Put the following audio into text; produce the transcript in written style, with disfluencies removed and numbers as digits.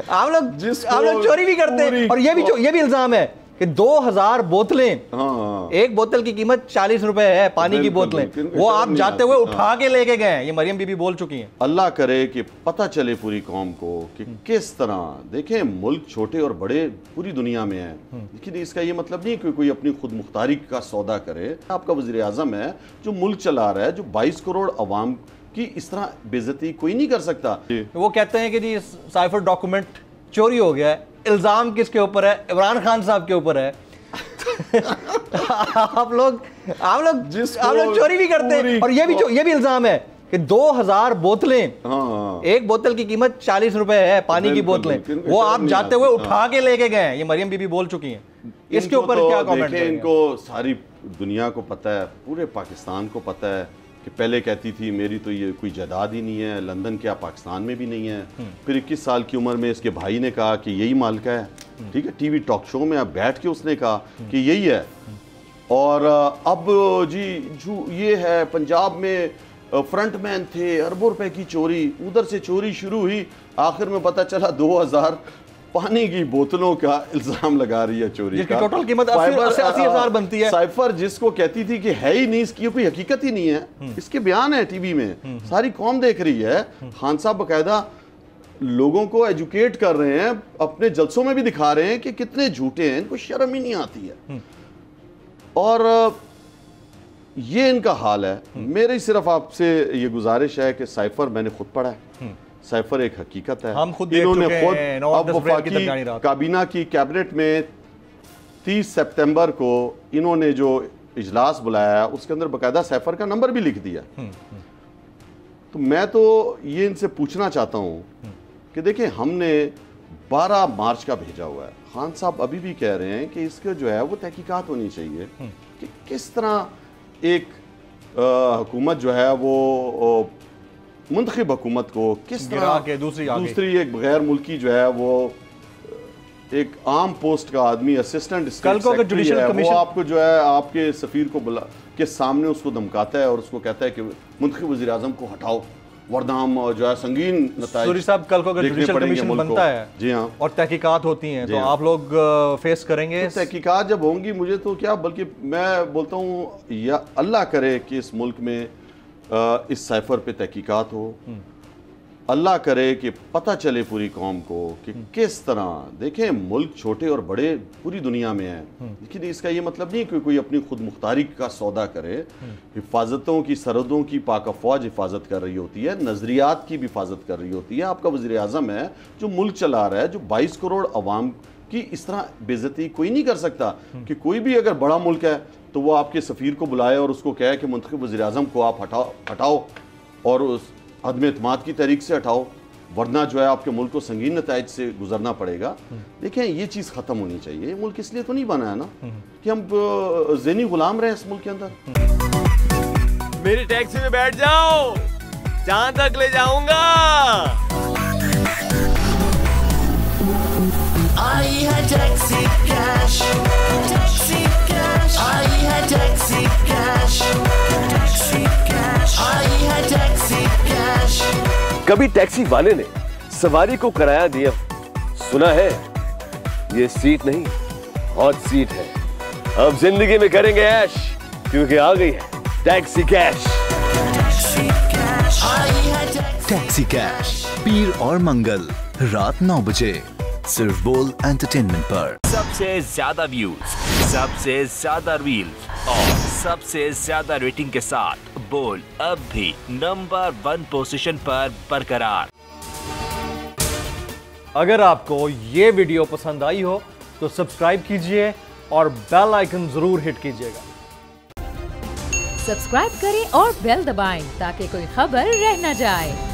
आप लोग चोरी भी करते हैं। और ये भी इल्जाम है कि 2000 बोतलें, एक बोतल की कीमत 40 रुपए है, पानी की बोतलें, वो आप जाते हुए उठा के लेके गए। ये मरियम बीबी बोल चुकी हैं। अल्लाह करे कि पता चले पूरी कौम को कि किस तरह, देखें मुल्क छोटे और बड़े पूरी दुनिया में है, लेकिन इसका ये मतलब नहीं कि कोई अपनी खुद मुख्तारी का सौदा करे। आपका वज़ीर आज़म है जो मुल्क चला रहा है, जो 22 करोड़ अवाम की इस तरह बेइज्जती कोई नहीं कर सकता। वो कहते हैं कि जी साइफर डॉक्यूमेंट चोरी हो गया है, इल्जाम किसके ऊपर है? इमरान खान साहब के ऊपर है। आप लोग चोरी भी करते हैं। और ये भी इल्जाम है कि 2000 बोतलें, एक बोतल की कीमत 40 रुपए है, पानी की बोतलें, वो आप जाते हुए उठा के लेके गए। ये मरियम बीबी बोल चुकी हैं। इसके ऊपर क्या कमेंट है? इनको सारी दुनिया को पता है, पूरे पाकिस्तान को पता है कि पहले कहती थी मेरी तो ये कोई जायदाद ही नहीं है, लंदन क्या पाकिस्तान में भी नहीं है। फिर 21 साल की उम्र में इसके भाई ने कहा कि यही मालिका है, ठीक है, टीवी टॉक शो में अब बैठ के उसने कहा कि यही है। और अब जी जो ये है, पंजाब में फ्रंटमैन थे, अरबों रुपए की चोरी, उधर से चोरी शुरू हुई, आखिर में पता चला 2000 पानी की बोतलों का इल्जाम लगा रही है चोरी का। टोटल कीमत 80,000 बनती है। साइफर जिसको कहती थी कि है ही नहीं, इसकी कोई हकीकत ही नहीं है, इसके बयान है टीवी में, सारी कौम देख रही है। खान साहब बकायदा लोगों को एजुकेट कर रहे हैं, अपने जलसों में भी दिखा रहे हैं कि कितने झूठे हैं, इनको शर्म ही नहीं आती है। और ये इनका हाल है। मेरी सिर्फ आपसे ये गुजारिश है कि साइफर मैंने खुद पढ़ा है, साइफर एक हकीकत है। हम खुद इन्होंने खुद अब वफाकी काबीना की कैबिनेट में 30 सितंबर को इन्होंने जो इजलास बुलाया, उसके अंदर बाकायदा साइफर का नंबर भी लिख दिया। तो मैं तो ये इनसे पूछना चाहता हूँ कि देखिए, हमने 12 मार्च का भेजा हुआ है, खान साहब अभी भी कह रहे हैं कि इसके जो है वो तहकीकात होनी चाहिए कि किस तरह एक हुकूमत जो है वो मुंतखब हुकूमत को किस तरह के दूसरी एक गैर मुल्की जो है वो एक आम पोस्ट का आदमी असिस्टेंट सेक्रेटरी है, वो आपको जो है आपके सफीर को बुला के सामने उसको धमकाता है और उसको कहता है कि मुंतखब वज़ीर आज़म को हटाओ, वरना हम जो है संगीन नताइज साहब कल को अगर जुडिशल कमीशन बनता है, जी हाँ, और तहकीकात होती हैं, तो आप लोग फेस करेंगे। तो तहकीकात जब होंगी, मुझे तो क्या, बल्कि मैं बोलता हूँ या अल्लाह करे कि इस मुल्क में इस साइफर पे तहकीकात हो, अल्लाह करे कि पता चले पूरी कौम को कि किस तरह, देखें मुल्क छोटे और बड़े पूरी दुनिया में है, लेकिन इसका ये मतलब नहीं कि कोई अपनी खुद मुख्तारी का सौदा करे। हिफाजतों की, सरहदों की पाक फ़ौज हिफाजत कर रही होती है, नज़रियात की भी हिफाजत कर रही होती है। आपका वज़ीर आज़म है जो मुल्क चला रहा है, जो 22 करोड़ अवाम की इस तरह बेइज्जती कोई नहीं कर सकता कि कोई भी अगर बड़ा मुल्क है तो वो आपके सफ़ीर को बुलाए और उसको कहे कि मुंतखब वज़ीर आज़म को आप हटाओ और उस अदम एतमाद की तहरीक से हटाओ, वरना जो है आपके मुल्क को संगीन नताइज से गुजरना पड़ेगा। देखें, ये चीज़ ख़त्म होनी चाहिए। ये मुल्क इसलिए तो नहीं बना है ना कि हम ज़हनी गुलाम रहे इस मुल्क के अंदर। मेरी टैक्सी में बैठ जाओ, जहां तक ले जाऊंगा। आई है टैक्सी कैश, टैक्सी कैश, आई है टैक्सी कैश, टैक्सी कैश, आई है टैक्सी कैश। कभी टैक्सी वाले ने सवारी को किराया दिया, सुना है ये सीट नहीं हॉट सीट है। अब जिंदगी में करेंगे ऐश, क्योंकि आ गई है टैक्सी कैश। टैक्सी कैश, पीर और मंगल रात 9 बजे सिर्फ बोल एंटरटेनमेंट पर। सबसे ज्यादा व्यूज, सबसे ज्यादा रील्स और सबसे ज्यादा रेटिंग के साथ बोल अब भी नंबर 1 पोजीशन पर बरकरार। अगर आपको ये वीडियो पसंद आई हो तो सब्सक्राइब कीजिए और बेल आइकन जरूर हिट कीजिएगा। सब्सक्राइब करें और बेल दबाएं ताकि कोई खबर रह न जाए।